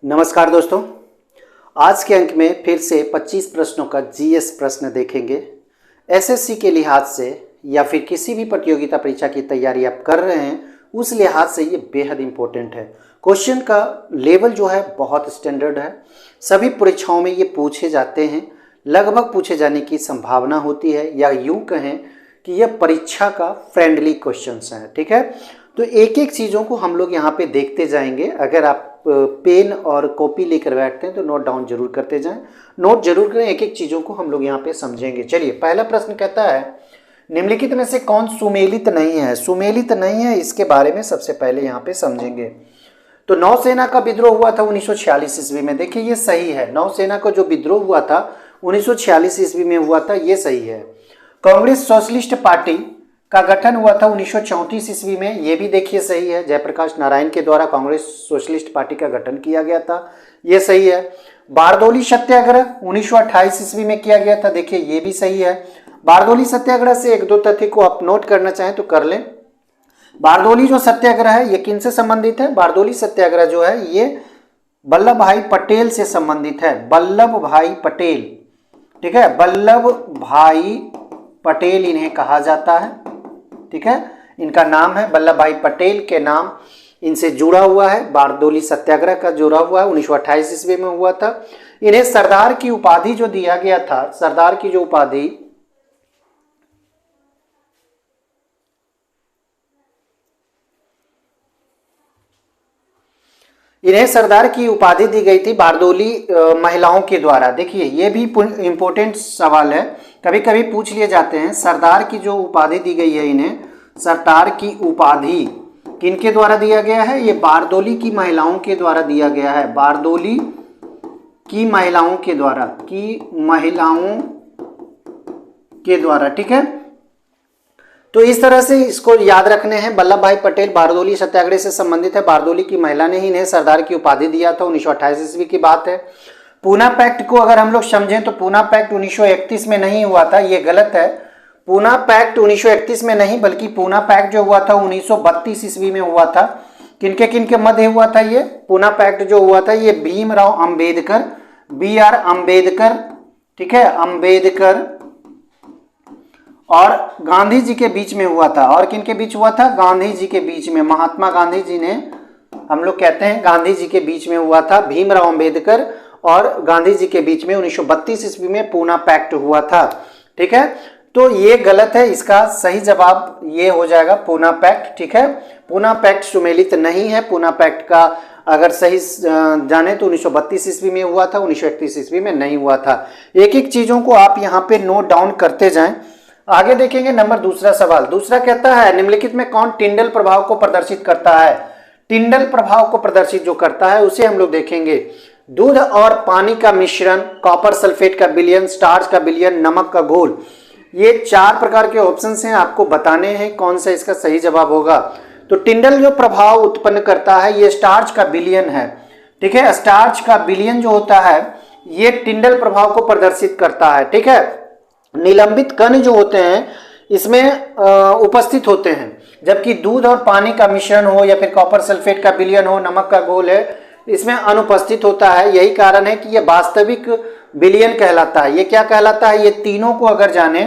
नमस्कार दोस्तों, आज के अंक में फिर से 25 प्रश्नों का जीएस प्रश्न देखेंगे। एसएससी के लिहाज से या फिर किसी भी प्रतियोगिता परीक्षा की तैयारी आप कर रहे हैं उस लिहाज से ये बेहद इम्पोर्टेंट है। क्वेश्चन का लेवल जो है बहुत स्टैंडर्ड है, सभी परीक्षाओं में ये पूछे जाते हैं, लगभग पूछे जाने की संभावना होती है, या यूँ कहें कि यह परीक्षा का फ्रेंडली क्वेश्चंस हैं। ठीक है, तो एक एक चीज़ों को हम लोग यहाँ पे देखते जाएंगे। अगर आप पेन और कॉपी लेकर बैठते हैं तो नोट डाउन जरूर करते जाएं, नोट जरूर करें, एक एक चीज़ों को हम लोग यहाँ पे समझेंगे। चलिए, पहला प्रश्न कहता है निम्नलिखित में से कौन सुमेलित नहीं है। सुमेलित नहीं है, इसके बारे में सबसे पहले यहाँ पे समझेंगे। तो नौसेना का विद्रोह हुआ था 1946 ईस्वी में। देखिए ये सही है, नौसेना का जो विद्रोह हुआ था 1946 ईस्वी में हुआ था, ये सही है। कांग्रेस सोशलिस्ट पार्टी का गठन हुआ था 1934 ईस्वी में, ये भी देखिए सही है। जयप्रकाश नारायण के द्वारा कांग्रेस सोशलिस्ट पार्टी का गठन किया गया था, ये सही है। बारदौली सत्याग्रह 1928 ईस्वी में किया गया था, देखिए ये भी सही है। बारदौली सत्याग्रह से एक दो तथ्य को आप नोट करना चाहें तो कर लें। बारदौली जो सत्याग्रह है ये किन से संबंधित है? बारदौली सत्याग्रह जो है ये वल्लभ भाई पटेल से संबंधित है। वल्लभ भाई पटेल, ठीक है, वल्लभ भाई पटेल इन्हें कहा जाता है। ठीक है, इनका नाम है वल्लभ भाई पटेल के नाम इनसे जुड़ा हुआ है। बारदौली सत्याग्रह का जुड़ा हुआ है, 1928 ईस्वी में हुआ था। इन्हें सरदार की उपाधि जो दिया गया था, सरदार की जो उपाधि इन्हें सरदार की उपाधि दी गई थी बारदौली महिलाओं के द्वारा। देखिए ये भी इंपॉर्टेंट सवाल है, कभी कभी पूछ लिए जाते हैं। सरदार की जो उपाधि दी गई है, इन्हें सरदार की उपाधि किनके द्वारा दिया गया है? ये बारदौली की महिलाओं के द्वारा दिया गया है। बारदौली की महिलाओं के द्वारा, ठीक है। तो इस तरह से इसको याद रखने हैं। वल्लभ भाई पटेल बारदौली सत्याग्रह से संबंधित है। बारदौली की महिला ने ही इन्हें सरदार की उपाधि दिया था, 1928 ईस्वी की बात है। पूना पैक्ट को अगर हम लोग समझें तो पूना पैक्ट 1931 में नहीं हुआ था, ये गलत है। पूना पैक्ट 1931 में नहीं, बल्कि पूना पैक्ट जो हुआ था 1932 ईस्वी में हुआ था। किनके किनके मध्य हुआ था ये पूना पैक्ट जो हुआ था? ये भीमराव अंबेडकर, BR अम्बेडकर, ठीक है, अंबेडकर और गांधी जी के बीच में हुआ था। और किनके बीच हुआ था? गांधी जी के बीच में, महात्मा गांधी जी ने, हम लोग कहते हैं गांधी जी के बीच में हुआ था। भीमराव अंबेडकर और गांधी जी के बीच में 1932 ईस्वी में पूना पैक्ट हुआ था। ठीक है, तो ये गलत है, इसका सही जवाब ये हो जाएगा पूना पैक्ट। ठीक है, पूना पैक्ट सुमेलित नहीं है। पूना पैक्ट का अगर सही जाने तो 1932 ईस्वी में हुआ था, 1931 ईस्वी में नहीं हुआ था। एक एक चीजों को आप यहाँ पे नोट डाउन करते जाएं। आगे देखेंगे नंबर दूसरा सवाल। दूसरा कहता है निम्नलिखित में कौन टिंडल प्रभाव को प्रदर्शित करता है? टिंडल प्रभाव को प्रदर्शित जो करता है उसे हम लोग देखेंगे। दूध और पानी का मिश्रण, कॉपर सल्फेट का विलयन, स्टार्च का विलयन, नमक का घोल, ये चार प्रकार के ऑप्शंस हैं, आपको बताने हैं कौन सा इसका सही जवाब होगा। तो टिंडल जो प्रभाव उत्पन्न करता है ये स्टार्च का विलयन है। ठीक है, स्टार्च का विलयन जो होता है ये टिंडल प्रभाव को प्रदर्शित करता है। ठीक है, निलंबित कण जो होते हैं इसमें उपस्थित होते हैं, जबकि दूध और पानी का मिश्रण हो या फिर कॉपर सल्फेट का विलयन हो, नमक का घोल है, इसमें अनुपस्थित होता है। यही कारण है कि यह वास्तविक विलयन कहलाता है। ये क्या कहलाता है? ये तीनों को अगर जाने,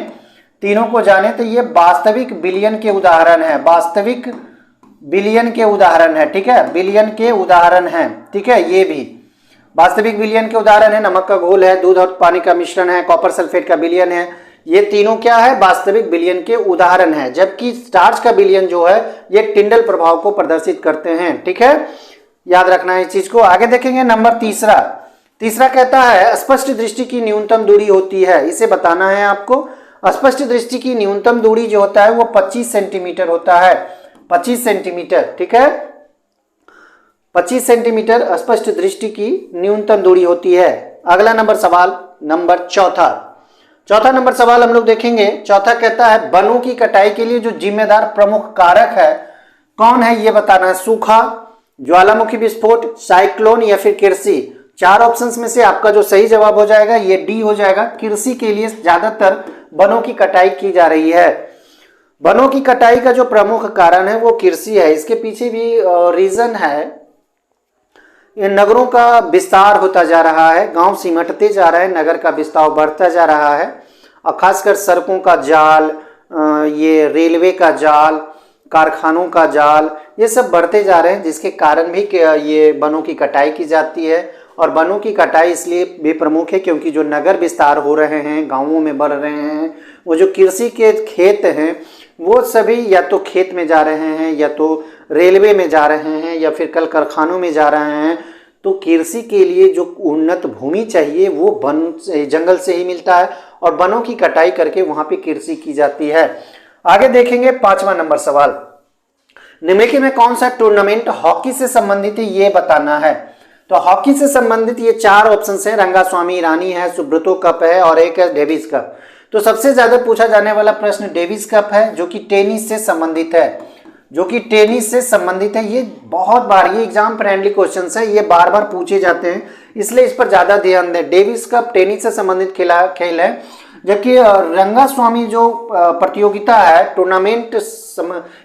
तीनों को जाने तो ये वास्तविक विलयन के उदाहरण है। वास्तविक विलयन के उदाहरण है। ठीक है, विलयन के उदाहरण है। ठीक है, ये भी वास्तविक विलयन के उदाहरण है। नमक का घोल है, दूध और पानी का मिश्रण है, कॉपर सल्फेट का विलयन है, ये तीनों क्या है? वास्तविक विलयन के उदाहरण है। जबकि स्टार्च का विलयन जो है ये टिंडल प्रभाव को प्रदर्शित करते हैं। ठीक है, याद रखना है इस चीज को। आगे देखेंगे नंबर तीसरा। तीसरा कहता है स्पष्ट दृष्टि की न्यूनतम दूरी होती है, इसे बताना है आपको। स्पष्ट दृष्टि की न्यूनतम दूरी जो होता है वो 25 सेंटीमीटर होता है। 25 सेंटीमीटर, ठीक है, 25 सेंटीमीटर स्पष्ट दृष्टि की न्यूनतम दूरी होती है। अगला नंबर सवाल नंबर चौथा नंबर सवाल हम लोग देखेंगे। चौथा कहता है वनों की कटाई के लिए जो जिम्मेदार प्रमुख कारक है कौन है, ये बताना है। सूखा, ज्वालामुखी विस्फोट, साइक्लोन या फिर कृषि। चार ऑप्शंस में से आपका जो सही जवाब हो जाएगा ये डी हो जाएगा। कृषि के लिए ज्यादातर वनों की कटाई की जा रही है। वनों की कटाई का जो प्रमुख कारण है वो कृषि है। इसके पीछे भी रीजन है ये नगरों का विस्तार होता जा रहा है, गांव सिमटते जा रहे हैं, नगर का विस्तार बढ़ता जा रहा है, और खासकर सड़कों का जाल, ये रेलवे का जाल, कारखानों का जाल, ये सब बढ़ते जा रहे हैं, जिसके कारण भी ये वनों की कटाई की जाती है। और वनों की कटाई इसलिए भी प्रमुख है क्योंकि जो नगर विस्तार हो रहे हैं, गाँवों में बढ़ रहे हैं, वो जो कृषि के खेत हैं वो सभी या तो खेत में जा रहे हैं, या तो रेलवे में जा रहे हैं, या फिर कल कारखानों में जा रहे हैं। तो कृषि के लिए जो उन्नत भूमि चाहिए वो वन जंगल से ही मिलता है, और वनों की कटाई करके वहाँ पे कृषि की जाती है। आगे देखेंगे 5वां नंबर सवाल, निम्नलिखित में कौन सा टूर्नामेंट हॉकी से संबंधित है, ये बताना है। तो हॉकी से संबंधित ये 4 ऑप्शन हैं, रंगास्वामी ईरानी है, सुब्रतो कप है, और एक है डेविस कप। तो सबसे ज्यादा पूछा जाने वाला प्रश्न डेविस कप है, जो कि टेनिस से संबंधित है, जो कि टेनिस से संबंधित है। ये बहुत बार ये एग्जाम फ्रेंडली क्वेश्चंस है, ये बार बार पूछे जाते हैं, इसलिए इस पर ज्यादा ध्यान दें। डेविस कप टेनिस से संबंधित खेल है, जबकि रंगास्वामी जो प्रतियोगिता है, टूर्नामेंट,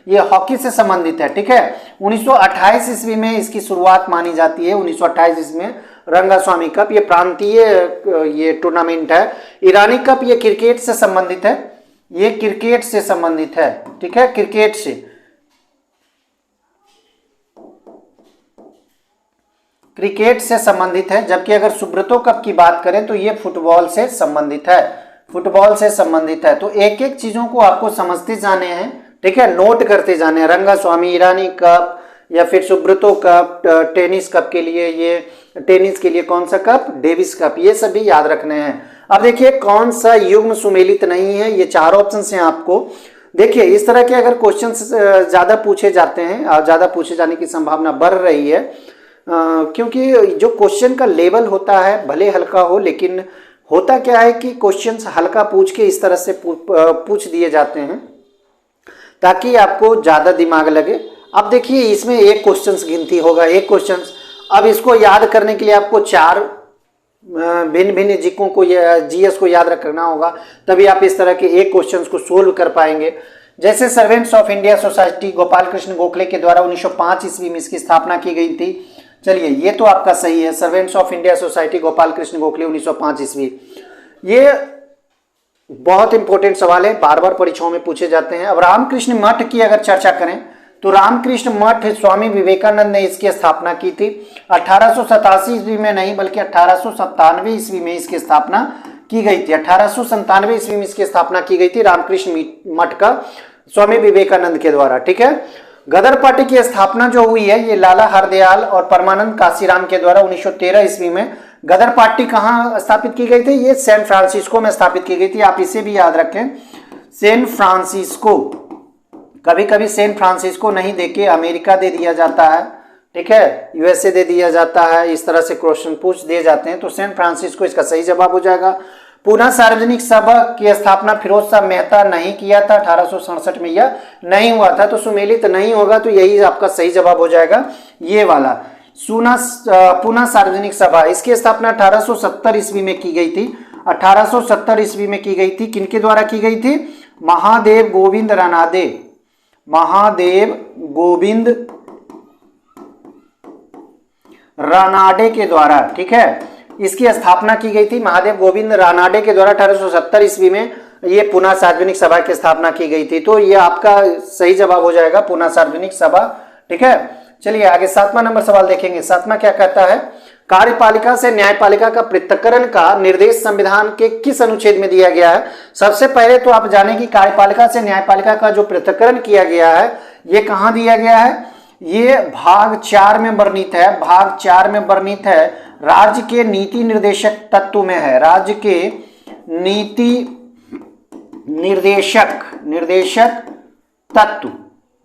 ये हॉकी से संबंधित है। ठीक है, 1928 ईस्वी में इसकी शुरुआत मानी जाती है। 1928 ईस्वी में रंगास्वामी कप, ये प्रांतीय ये टूर्नामेंट है। ईरानी कप ये क्रिकेट से संबंधित है, ये क्रिकेट से संबंधित है। ठीक है, क्रिकेट से, क्रिकेट से संबंधित है। जबकि अगर सुब्रतो कप की बात करें तो ये फुटबॉल से संबंधित है, फुटबॉल से संबंधित है। तो एक एक चीजों को आपको समझते जाने हैं, ठीक है, नोट करते जाने हैं। रंगास्वामी ईरानी कप या फिर सुब्रतो कप, टेनिस कप के लिए ये टेनिस के लिए कौन सा कप, डेविस कप, ये सभी याद रखने हैं। अब देखिए कौन सा युग्म सुमेलित नहीं है, ये 4 ऑप्शन हैं आपको। देखिए इस तरह के अगर क्वेश्चन ज्यादा पूछे जाते हैं और ज्यादा पूछे जाने की संभावना बढ़ रही है, क्योंकि जो क्वेश्चन का लेवल होता है भले हल्का हो, लेकिन होता क्या है कि क्वेश्चंस हल्का पूछ के इस तरह से पूछ दिए जाते हैं ताकि आपको ज़्यादा दिमाग लगे। अब देखिए इसमें एक क्वेश्चंस गिनती होगा, एक क्वेश्चंस। अब इसको याद करने के लिए आपको 4 भिन्न भिन्न जीकों को या जीएस को याद रखना होगा, तभी आप इस तरह के एक क्वेश्चंस को सोल्व कर पाएंगे। जैसे servants of India society Gopal Krishna Gokhale के द्वारा 1905 ईस्वी में इसकी स्थापना की गई थी। चलिए ये तो आपका सही है, servants of India society Gopal Krishna Gokhale 1905 ईस्वी। ये बहुत इंपॉर्टेंट सवाल है, बार बार परीक्षाओं में पूछे जाते हैं। अब रामकृष्ण मठ की अगर चर्चा करें तो रामकृष्ण मठ स्वामी विवेकानंद ने इसकी स्थापना की थी। 1887 ईस्वी में नहीं बल्कि 1897 ईस्वी में इसकी स्थापना की गई थी। 1897 ईस्वी में इसकी स्थापना की गई थी रामकृष्ण मठ का स्वामी विवेकानंद के द्वारा। ठीक है, गदर पार्टी की स्थापना जो हुई है ये लाला हरदयाल और परमानंद काशीराम के द्वारा 1913 ईस्वी में। गदर पार्टी कहाँ स्थापित की गई थी, ये सैन फ्रांसिस्को में स्थापित की गई थी। आप इसे भी याद रखें, सैन फ्रांसिस्को। कभी कभी सैन फ्रांसिस्को नहीं देके अमेरिका दे दिया जाता है, ठीक है, यूएसए दे दिया जाता है, इस तरह से क्वेश्चन पूछ दिए जाते हैं। तो सैन फ्रांसिस्को इसका सही जवाब हो जाएगा। पुनः सार्वजनिक सभा की स्थापना फिरोज शाह मेहता नहीं किया था, 1867 में यह नहीं हुआ था, तो सुमेलित नहीं होगा, तो यही आपका सही जवाब हो जाएगा, ये वाला। पुनः सार्वजनिक सभा, इसकी स्थापना 1870 ईस्वी में की गई थी। 1870 ईस्वी में की गई थी, किनके द्वारा की गई थी, महादेव गोविंद रानाडे, महादेव गोविंद रानाडे के द्वारा। ठीक है, इसकी स्थापना की गई थी महादेव गोविंद रानाडे के द्वारा 1870 ईस्वी में। ये पुनः सार्वजनिक सभा की स्थापना की गई थी, तो ये आपका सही जवाब हो जाएगा, पुनः सार्वजनिक सभा। ठीक है, चलिए आगे 7वां नंबर सवाल देखेंगे। 7वां क्या कहता है, कार्यपालिका से न्यायपालिका का पृथक्करण का निर्देश संविधान के किस अनुच्छेद में दिया गया है। सबसे पहले तो आप जानें कि कार्यपालिका से न्यायपालिका का जो पृथक्करण किया गया है ये कहाँ दिया गया है, ये भाग 4 में वर्णित है। भाग 4 में वर्णित है, राज्य के नीति निर्देशक तत्व में है, राज्य के नीति निर्देशक तत्व,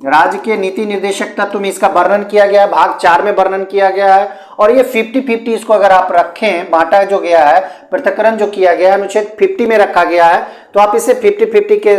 राज्य के नीति निर्देशक तत्व में इसका वर्णन किया गया है, भाग 4 में वर्णन किया गया है। और ये 50-50 इसको अगर आप रखें, बांटा जो गया है, पृथक्करण जो किया गया है अनुच्छेद 50 में रखा गया है, तो आप इसे 50-50 के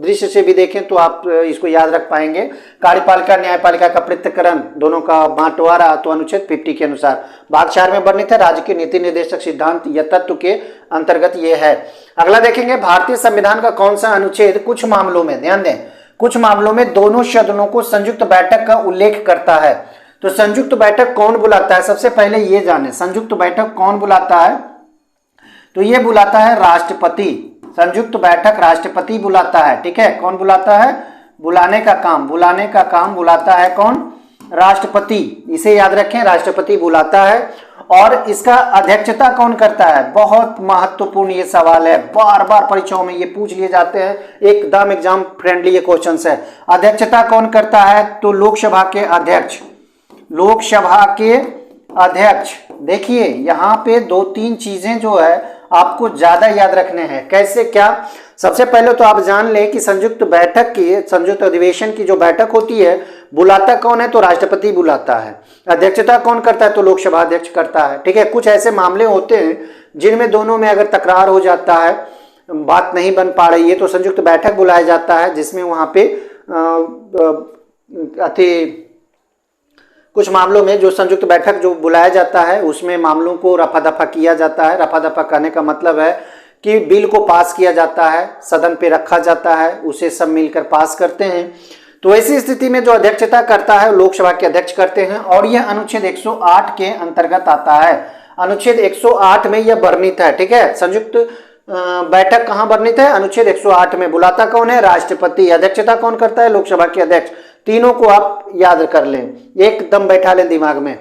दृश्य से भी देखें तो आप इसको याद रख पाएंगे। कार्यपालिका न्यायपालिका का पृथक्करण दोनों का बांटवारा तो अनुच्छेद 50 के अनुसार भाग 4 में वर्णित है, राज्य के नीति निर्देशक सिद्धांत या तत्व के अंतर्गत ये है। अगला देखेंगे, भारतीय संविधान का कौन सा अनुच्छेद कुछ मामलों में, ध्यान दें, कुछ मामलों में दोनों सदनों को संयुक्त बैठक का उल्लेख करता है। तो संयुक्त बैठक कौन बुलाता है, सबसे पहले ये जाने संयुक्त बैठक कौन बुलाता है। तो ये बुलाता है राष्ट्रपति। संयुक्त बैठक राष्ट्रपति बुलाता है, ठीक है। कौन बुलाता है, बुलाने का काम बुलाता है कौन, राष्ट्रपति। इसे याद रखें, राष्ट्रपति बुलाता है। और इसका अध्यक्षता कौन करता है, बहुत महत्वपूर्ण ये सवाल है, बार बार परीक्षाओं में ये पूछ लिए जाते हैं, एकदम एग्जाम फ्रेंडली ये क्वेश्चन है। अध्यक्षता कौन करता है, तो लोकसभा के अध्यक्ष। लोकसभा के अध्यक्ष। देखिए यहाँ पे 2-3 चीजें जो है आपको ज्यादा याद रखने हैं। कैसे, क्या, सबसे पहले तो आप जान लें कि संयुक्त बैठक की, संयुक्त अधिवेशन की जो बैठक होती है, बुलाता कौन है, तो राष्ट्रपति बुलाता है। अध्यक्षता कौन करता है, तो लोकसभा अध्यक्ष करता है, ठीक है। कुछ ऐसे मामले होते हैं जिनमें दोनों में अगर तकरार हो जाता है, बात नहीं बन पा रही है, तो संयुक्त बैठक बुलाया जाता है, जिसमें वहां पे कुछ मामलों में जो संयुक्त बैठक जो बुलाया जाता है उसमें मामलों को रफा दफा किया जाता है। रफा दफा करने का मतलब है कि बिल को पास किया जाता है, सदन पे रखा जाता है, उसे सब मिलकर पास करते हैं। तो ऐसी स्थिति में जो अध्यक्षता करता है लोकसभा के अध्यक्ष करते हैं, और यह अनुच्छेद 108 के अंतर्गत आता है। अनुच्छेद 108 में यह वर्णित है, ठीक है। संयुक्त बैठक कहाँ वर्णित है, अनुच्छेद 108 में। बुलाता कौन है, राष्ट्रपति। अध्यक्षता कौन करता है, लोकसभा के अध्यक्ष। तीनों को आप याद कर लें, एकदम बैठा लें दिमाग में।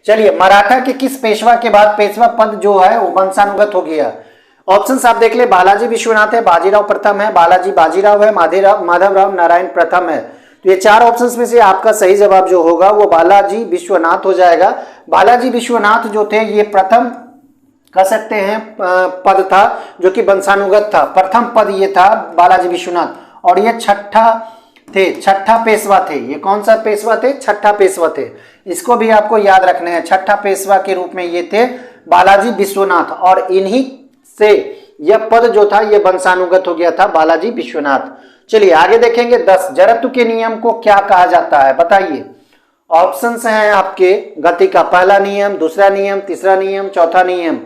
चलिए, मराठा के किस पेशवा के बाद पेशवा पद जो है वो वंशानुगत हो गया। ऑप्शंस आप देख ले, बालाजी विश्वनाथ है, बाजीराव प्रथम है, बालाजी बाजीराव है, माधवराव नारायण प्रथम है। तो ये 4 ऑप्शंस में से आपका सही जवाब जो होगा वो बालाजी विश्वनाथ हो जाएगा। बालाजी विश्वनाथ जो थे ये प्रथम कह सकते हैं पद था जो कि वंशानुगत था। प्रथम पद ये था बालाजी विश्वनाथ, और ये छठा पेशवा थे। ये कौन सा पेशवा थे, छठा पेशवा थे। इसको भी आपको याद रखने हैं, छठा पेशवा के रूप में ये थे बालाजी विश्वनाथ, और इन्हीं से यह पद जो था ये वंशानुगत हो गया था, बालाजी विश्वनाथ। चलिए आगे देखेंगे। 10 जड़त्व के नियम को क्या कहा जाता है, बताइए। ऑप्शंस हैं आपके, गति का पहला नियम, दूसरा नियम, तीसरा नियम, चौथा नियम।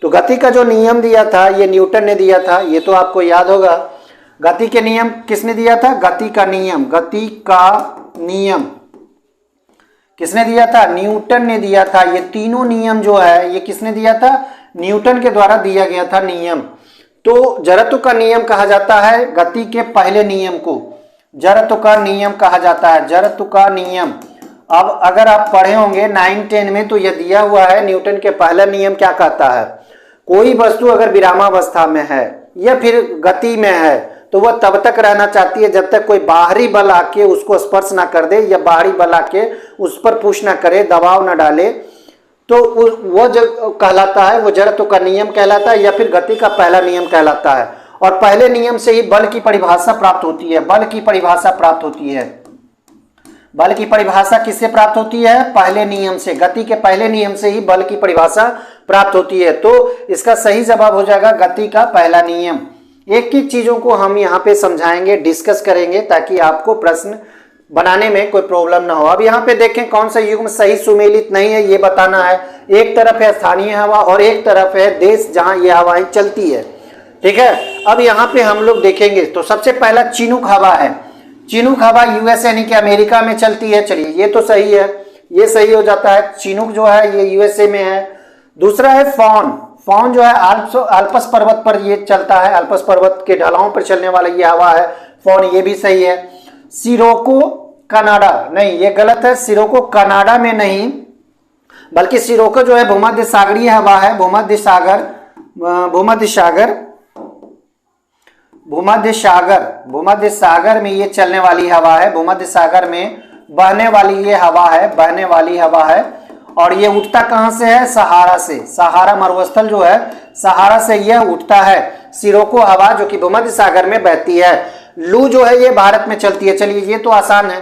तो गति का जो नियम दिया था ये न्यूटन ने दिया था, ये तो आपको याद होगा। गति के नियम किसने दिया था, गति का नियम किसने दिया था, न्यूटन ने दिया था। ये तीनों नियम जो है ये किसने दिया था, न्यूटन के द्वारा दिया गया था नियम। तो जड़त्व का नियम कहा जाता है गति के पहले नियम को, जड़त्व का नियम कहा जाता है, जड़त्व का नियम। अब अगर आप पढ़े होंगे 9-10 में तो यह दिया हुआ है, न्यूटन के पहला नियम क्या कहता है, कोई वस्तु अगर विरामावस्था में है या फिर गति में है तो वह तब तक रहना चाहती है जब तक कोई बाहरी बल आके उसको स्पर्श ना कर दे, या बाहरी बल आके उस पर पुश ना करे, दबाव ना डाले, तो वो जो कहलाता है वो जड़त्व का नियम कहलाता है, या फिर गति का पहला नियम कहलाता है। और पहले नियम से ही बल की परिभाषा प्राप्त होती है, बल की परिभाषा प्राप्त होती है। बल की परिभाषा किससे प्राप्त होती है, पहले नियम से। गति के पहले नियम से ही बल की परिभाषा प्राप्त होती है। तो इसका सही जवाब हो जाएगा गति का पहला नियम। एक एक चीजों को हम यहाँ पे समझाएंगे, डिस्कस करेंगे, ताकि आपको प्रश्न बनाने में कोई प्रॉब्लम ना हो। अब यहाँ पे देखें कौन सा युग्म सही सुमेलित नहीं है ये बताना है। एक तरफ है स्थानीय हवा और एक तरफ है देश जहां ये हवाएं चलती है, ठीक है। अब यहाँ पे हम लोग देखेंगे तो सबसे पहला चिनूक हवा है। चिनूक हवा यूएस यानी कि अमेरिका में चलती है। चलिए ये तो सही है, ये सही हो जाता है। चिनूक जो है ये यूएसए में है। दूसरा है फॉन। फॉन जो है आल्प्स पर्वत पर ये चलता है, आल्प्स पर्वत के ढलानों पर चलने वाला ये हवा है फॉन, ये भी सही है। सिरोको कनाडा, नहीं ये गलत है, सिरोको कनाडा में नहीं, बल्कि सिरोको जो है भूमध्य सागरीय हवा है। भूमध्य सागर में ये चलने वाली हवा है, भूमध्य सागर में बहने वाली ये हवा है, और ये उठता कहां से है, सहारा से। सहारा मरुस्थल जो है सहारा से यह उठता है सिरोको हवा, जो कि भूमध्य सागर में बहती है। लू जो है ये भारत में चलती है। चलिए ये तो आसान है।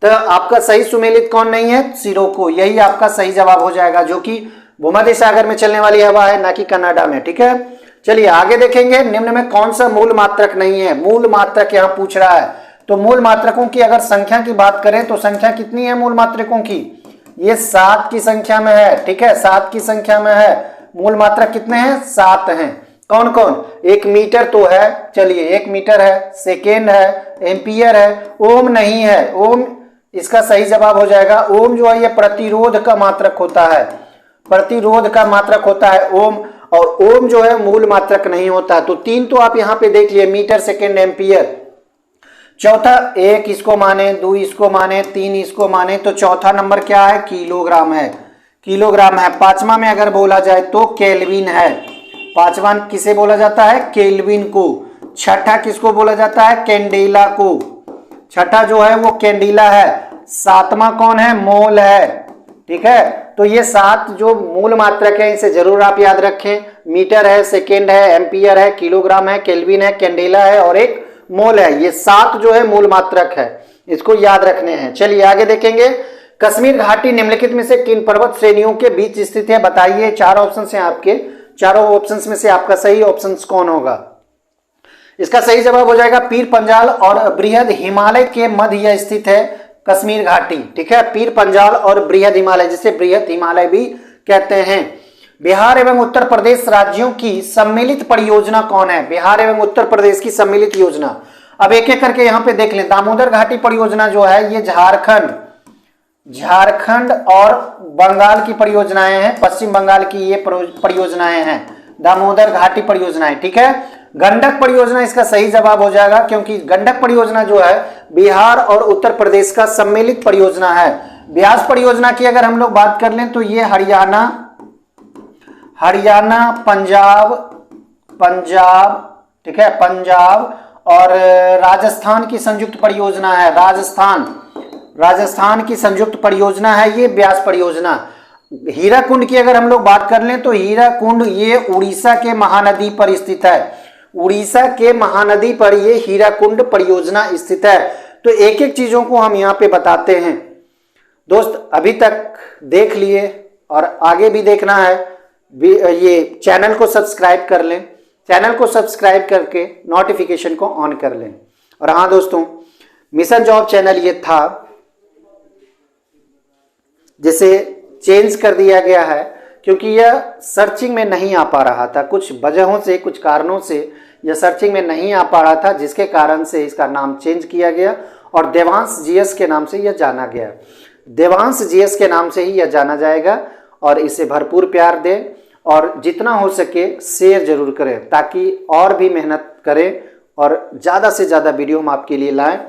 तो आपका सही सुमेलित कौन नहीं है, सिरोको, यही आपका सही जवाब हो जाएगा, जो कि भूमध्य सागर में चलने वाली हवा है, ना कि कनाडा में, ठीक है। चलिए आगे देखेंगे। निम्न में कौन सा मूल मात्रक नहीं है, मूल मात्रक यहाँ पूछ रहा है। तो मूल मात्रकों की अगर संख्या की बात करें तो संख्या कितनी है मूल मात्रकों की, ये 7 की संख्या में है, ठीक है, 7 की संख्या में है। मूल मात्रक कितने हैं, 7 हैं। कौन कौन, 1 मीटर तो है, चलिए 1 मीटर है, सेकेंड है, एम्पियर है, ओम नहीं है। ओम इसका सही जवाब हो जाएगा ओम जो है ये प्रतिरोध का मात्रक होता है, प्रतिरोध का मात्रक होता है ओम, और ओम जो है मूल मात्रक नहीं होता। तो 3 तो आप यहां पे देख लिए, मीटर सेकेंड एम्पियर। चौथा 1 इसको माने, 2 इसको माने, 3 इसको माने, तो चौथा नंबर क्या है? किलोग्राम है, किलोग्राम है। पांचवा में अगर बोला जाए तो केल्विन है, पांचवा किसे बोला जाता है? केल्विन को। छठा किसको बोला जाता है? कैंडेला को, छठा जो है वो कैंडेला है। सातवां कौन है? मोल है। ठीक है, तो ये 7 जो मूल मात्रक है इसे जरूर आप याद रखें। मीटर है, सेकेंड है, एम्पियर है, किलोग्राम है, केल्विन है, कैंडेला है और एक मोल है। ये 7 जो है मूल मात्रक है, इसको याद रखने हैं। चलिए आगे देखेंगे। कश्मीर घाटी निम्नलिखित में से किन पर्वत श्रेणियों के बीच स्थित है? बताइए। 4 ऑप्शन हैं आपके, चारों ऑप्शन में से आपका सही ऑप्शन कौन होगा? इसका सही जवाब हो जाएगा पीर पंजाल और बृहद हिमालय के मध्य यह स्थित है कश्मीर घाटी। ठीक है, पीर पंजाल और बृहद हिमालय, जिसे बृहद हिमालय भी कहते हैं। बिहार एवं उत्तर प्रदेश राज्यों की सम्मिलित परियोजना कौन है? बिहार एवं उत्तर प्रदेश की सम्मिलित योजना। अब एक एक करके यहां पे देख लें। दामोदर घाटी परियोजना जो है ये झारखंड और बंगाल की परियोजनाएं हैं, पश्चिम बंगाल की ये परियोजनाएं हैं, दामोदर घाटी परियोजनाएं। ठीक है, गंडक परियोजना इसका सही जवाब हो जाएगा, क्योंकि गंडक परियोजना जो है बिहार और उत्तर प्रदेश का सम्मिलित परियोजना है। ब्यास परियोजना की अगर हम लोग बात कर लें तो ये हरियाणा, पंजाब, ठीक है, पंजाब और राजस्थान की संयुक्त परियोजना है। राजस्थान की संयुक्त परियोजना है ये ब्यास परियोजना। हीराकुंड की अगर हम लोग बात कर लें तो हीराकुंड ये उड़ीसा के महानदी पर स्थित है, उड़ीसा के महानदी पर ये हीराकुंड परियोजना स्थित है। तो एक एक चीजों को हम यहाँ पे बताते हैं। दोस्त अभी तक देख लिए और आगे भी देखना है, ये चैनल को सब्सक्राइब कर लें, चैनल को सब्सक्राइब करके नोटिफिकेशन को ऑन कर लें। और हाँ दोस्तों, मिशन जॉब चैनल ये था जिसे चेंज कर दिया गया है, क्योंकि यह सर्चिंग में नहीं आ पा रहा था, कुछ वजहों से, कुछ कारणों से यह सर्चिंग में नहीं आ पा रहा था, जिसके कारण से इसका नाम चेंज किया गया और देवांश जीएस के नाम से यह जाना गया। देवांश जीएस के नाम से ही यह जाना जाएगा और इसे भरपूर प्यार दें और जितना हो सके शेयर जरूर करें, ताकि और भी मेहनत करें और ज़्यादा से ज़्यादा वीडियो हम आपके लिए लाएं।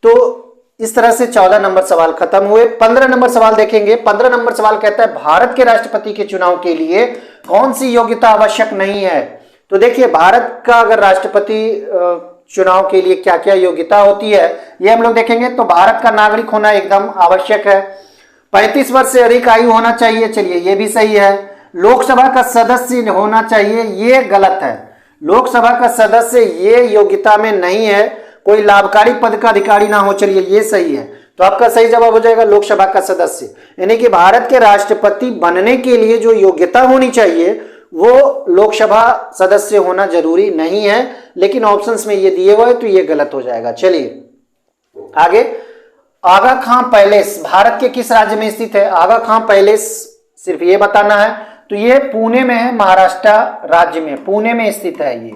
तो इस तरह से 14 नंबर सवाल खत्म हुए। 15 नंबर सवाल देखेंगे। 15 नंबर सवाल कहता है भारत के राष्ट्रपति के चुनाव के लिए कौन सी योग्यता आवश्यक नहीं है? तो देखिए, भारत का अगर राष्ट्रपति चुनाव के लिए क्या क्या योग्यता होती है ये हम लोग देखेंगे। तो भारत का नागरिक होना एकदम आवश्यक है। 35 वर्ष से अधिक आयु होना चाहिए, चलिए ये भी सही है। लोकसभा का सदस्य होना चाहिए, ये गलत है। लोकसभा का सदस्य ये योग्यता में नहीं है। कोई लाभकारी पद का अधिकारी ना हो, चलिए ये सही है। तो आपका सही जवाब हो जाएगा लोकसभा का सदस्य। यानी कि भारत के राष्ट्रपति बनने के लिए जो योग्यता होनी चाहिए वो लोकसभा सदस्य होना जरूरी नहीं है, लेकिन ऑप्शंस में ये दिए हुए तो ये गलत हो जाएगा। चलिए आगे। आगा खां पैलेस भारत के किस राज्य में स्थित है? आगा खां पैलेस सिर्फ ये बताना है। तो ये पुणे में है, महाराष्ट्र राज्य में, पुणे में स्थित है। ये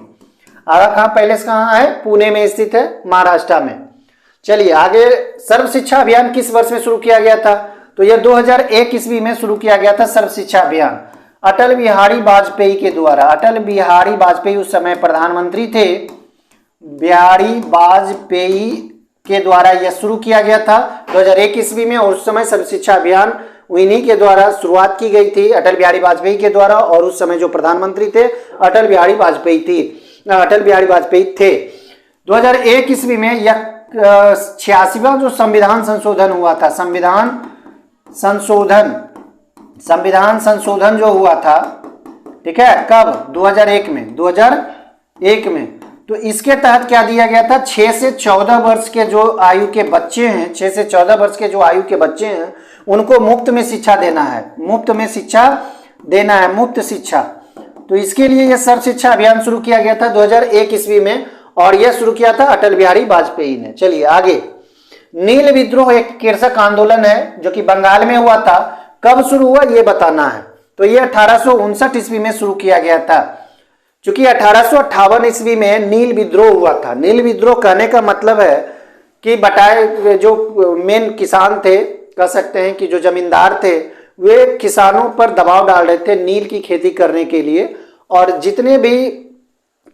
आगा खां पैलेस कहाँ है? पुणे में स्थित है, महाराष्ट्र में। चलिए आगे। सर्व शिक्षा अभियान किस वर्ष में शुरू किया गया था? तो यह 2001 ईस्वी में शुरू किया गया था सर्व शिक्षा अभियान, अटल बिहारी वाजपेयी के द्वारा। अटल बिहारी वाजपेयी उस समय प्रधानमंत्री थे, बिहारी वाजपेयी के द्वारा यह शुरू किया गया था 2001 ईस्वी में। और उस समय सर्व शिक्षा अभियान इन्हीं के द्वारा शुरुआत की गई थी, अटल बिहारी वाजपेयी के द्वारा। और उस समय जो प्रधानमंत्री थे अटल बिहारी वाजपेयी थे। 2001 ईस्वी में यह 86वां जो संविधान संशोधन हुआ था, संविधान संशोधन जो हुआ था, ठीक है, कब? 2001 में। तो इसके तहत क्या दिया गया था? 6 से 14 वर्ष के जो आयु के बच्चे हैं, 6 से 14 वर्ष के जो आयु के बच्चे हैं उनको मुफ्त में शिक्षा देना है, मुफ्त शिक्षा। तो इसके लिए यह सर्व शिक्षा अभियान शुरू किया गया था 2001 ईस्वी में, और यह शुरू किया था अटल बिहारी वाजपेयी ने। चलिए आगे। नील विद्रोह एक कृषक आंदोलन है जो कि बंगाल में हुआ था। कब शुरू हुआ ये बताना है। तो यह 1859 ईस्वी में शुरू किया गया था। चूंकि 1858 ईस्वी में नील विद्रोह हुआ था। नील विद्रोह कहने का मतलब है कि बटाए जो मेन किसान थे, कह सकते हैं कि जो जमींदार थे, वे किसानों पर दबाव डाल रहे थे नील की खेती करने के लिए, और जितने भी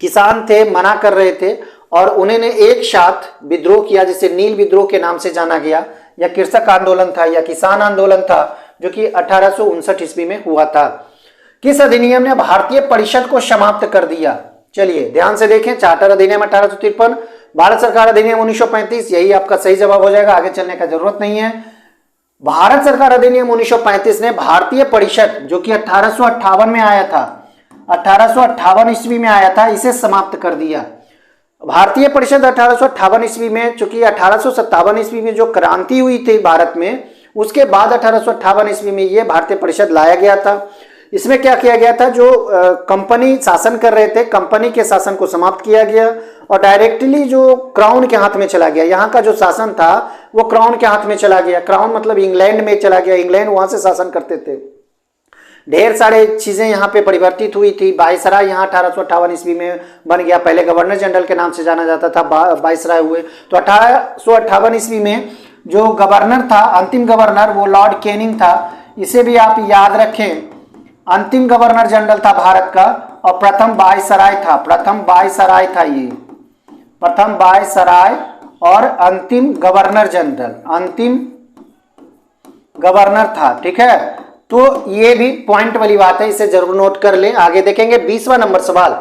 किसान थे मना कर रहे थे, और उन्होंने एक साथ विद्रोह किया जिसे नील विद्रोह के नाम से जाना गया, या कृषक आंदोलन था या किसान आंदोलन था, जो कि 1859 ईस्वी में हुआ था। किस अधिनियम ने भारतीय परिषद को समाप्त कर दिया? चलिए ध्यान से देखें, चार्टर अधिनियम 1853, भारत सरकार अधिनियम 1935, यही आपका सही जवाब हो जाएगा, आगे चलने का जरूरत नहीं है। भारत सरकार अधिनियम 1935 ने भारतीय परिषद, जो कि 1858 में आया था, 1858 ईस्वी में आया था, इसे समाप्त कर दिया। भारतीय परिषद 1858 ईस्वी में, चूंकि 1857 ईस्वी में जो क्रांति हुई थी भारत में, उसके बाद 1858 ईस्वी में यह भारतीय परिषद लाया गया था। इसमें क्या किया गया था, जो कंपनी शासन कर रहे थे, कंपनी के शासन को समाप्त किया गया और डायरेक्टली जो क्राउन के हाथ में चला गया। यहाँ का जो शासन था वो क्राउन के हाथ में चला गया। क्राउन मतलब इंग्लैंड में चला गया, इंग्लैंड वहां से शासन करते थे। ढेर सारे चीजें यहाँ पे परिवर्तित हुई थी। वायसराय यहाँ 1858 ईस्वी में बन गया, पहले गवर्नर जनरल के नाम से जाना जाता था, वायसराय हुए। तो 1858 ईस्वी में जो गवर्नर था, अंतिम गवर्नर, वो लॉर्ड कैनिंग था। इसे भी आप याद रखें, अंतिम गवर्नर जनरल था भारत का, और प्रथम वायसराय था, प्रथम वायसराय था ये, प्रथम वायसराय और अंतिम गवर्नर जनरल, अंतिम गवर्नर था। ठीक है, तो ये भी पॉइंट वाली बात है, इसे जरूर नोट कर लें। आगे देखेंगे 20वां नंबर सवाल।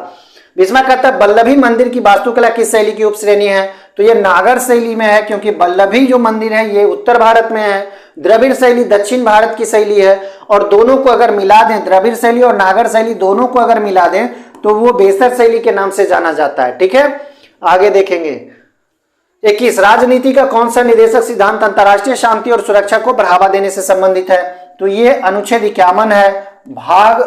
20वां कहता है वल्लभी मंदिर की वास्तुकला किस शैली की उपश्रेणी है? तो ये नागर शैली में है, क्योंकि वल्लभी जो मंदिर है ये उत्तर भारत में है, द्रविड़ शैली दक्षिण भारत की शैली है, और दोनों को अगर मिला दें, द्रविड़ शैली और नागर शैली दोनों को अगर मिला दें तो वो बेसर शैली के नाम से जाना जाता है। ठीक है, आगे देखेंगे 21, राजनीति का कौन सा निदेशक सिद्धांत अंतरराष्ट्रीय शांति और सुरक्षा को बढ़ावा देने से संबंधित है? तो ये अनुच्छेद 51 है, भाग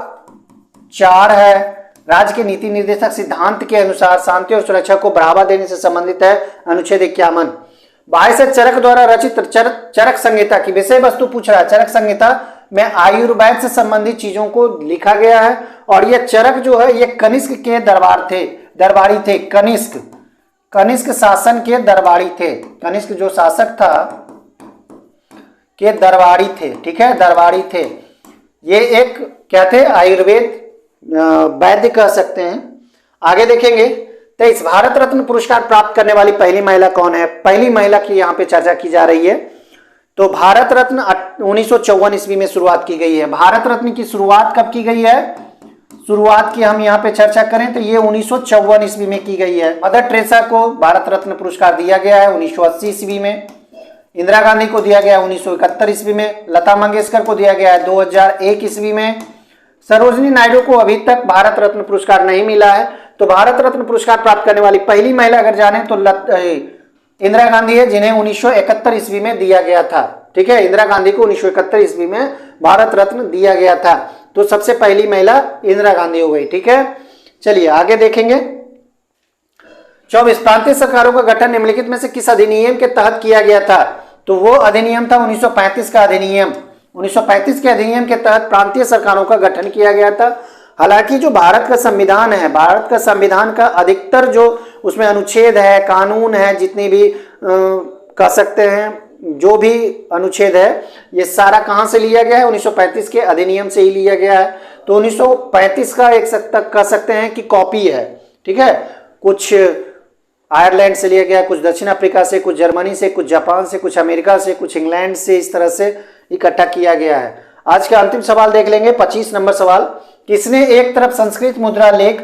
4 है। राज्य के नीति निर्देशक सिद्धांत के अनुसार शांति और सुरक्षा को बढ़ावा देने से संबंधित है अनुच्छेद 51। बाह्य से चरक द्वारा रचित चरक संहिता की विषय वस्तु पूछ रहा है। चरक संहिता में आयुर्वेद से संबंधित चीजों को लिखा गया है, और ये चरक जो है ये कनिष्क के दरबारी थे। कनिष्क शासन के दरबारी थे, कनिष्क जो शासक था के दरबारी थे। ठीक है, दरबारी थे। ये एक क्या थे? आयुर्वेद वैद्य कह सकते हैं। आगे देखेंगे 23, भारत रत्न पुरस्कार प्राप्त करने वाली पहली महिला कौन है? पहली महिला की यहाँ पे चर्चा की जा रही है। तो भारत रत्न 1954 ईस्वी में शुरुआत की गई है। भारत रत्न की शुरुआत कब की गई है? शुरुआत की हम यहाँ पे चर्चा करें तो ये 1954 ईस्वी में की गई है। मदर टेरेसा को भारत रत्न पुरस्कार दिया गया है 1980 ईस्वी में। इंदिरा गांधी को दिया गया 1971 ईस्वी में। लता मंगेशकर को दिया गया है 2001 ईस्वी में। सरोजिनी नायडू को अभी तक भारत रत्न पुरस्कार नहीं मिला है। तो भारत रत्न पुरस्कार प्राप्त करने वाली पहली महिला अगर जाने तो इंदिरा गांधी है, जिन्हें 1971 ईस्वी में दिया गया था। ठीक है, इंदिरा गांधी को 1971 ईस्वी में भारत रत्न दिया गया था। तो सबसे पहली महिला इंदिरा गांधी हो गई। ठीक है, चलिए आगे देखेंगे 24, प्रांतीय सरकारों का गठन निम्नलिखित में से किस अधिनियम के तहत किया गया था? तो वो अधिनियम था 1935 का अधिनियम। 1935 के अधिनियम के तहत प्रांतीय सरकारों का गठन किया गया था। हालांकि जो भारत का संविधान है, भारत का संविधान का अधिकतर जो उसमें अनुच्छेद है, कानून है, जितनी भी कह सकते हैं जो भी अनुच्छेद है, ये सारा कहां से लिया गया है? 1935 के अधिनियम से ही लिया गया है। तो 1935 का एक कह सकते हैं कि कॉपी है। ठीक है, कुछ आयरलैंड से लिया गया, कुछ दक्षिण अफ्रीका से, कुछ जर्मनी से, कुछ जापान से, कुछ अमेरिका से, कुछ इंग्लैंड से, इस तरह से इकट्ठा किया गया है। आज का अंतिम सवाल देख लेंगे 25 नंबर सवाल। किसने एक तरफ संस्कृत मुद्रा लेख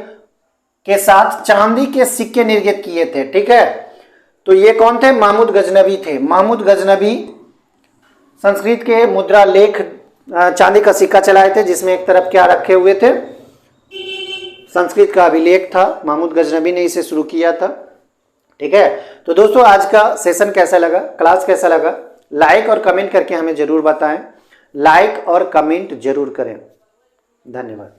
के साथ चांदी के सिक्के निर्मित किए थे? ठीक है, तो ये कौन थे? महमूद गजनबी थे। महमूद गजनबी संस्कृत के मुद्रा लेख चांदी का सिक्का चलाए थे, जिसमें एक तरफ क्या रखे हुए थे? संस्कृत का अभिलेख था। महमूद गजनबी ने इसे शुरू किया था। ठीक है, तो दोस्तों आज का सेशन कैसा लगा, क्लास कैसा लगा, लाइक और कमेंट करके हमें जरूर बताएं। लाइक और कमेंट जरूर करें। धन्यवाद।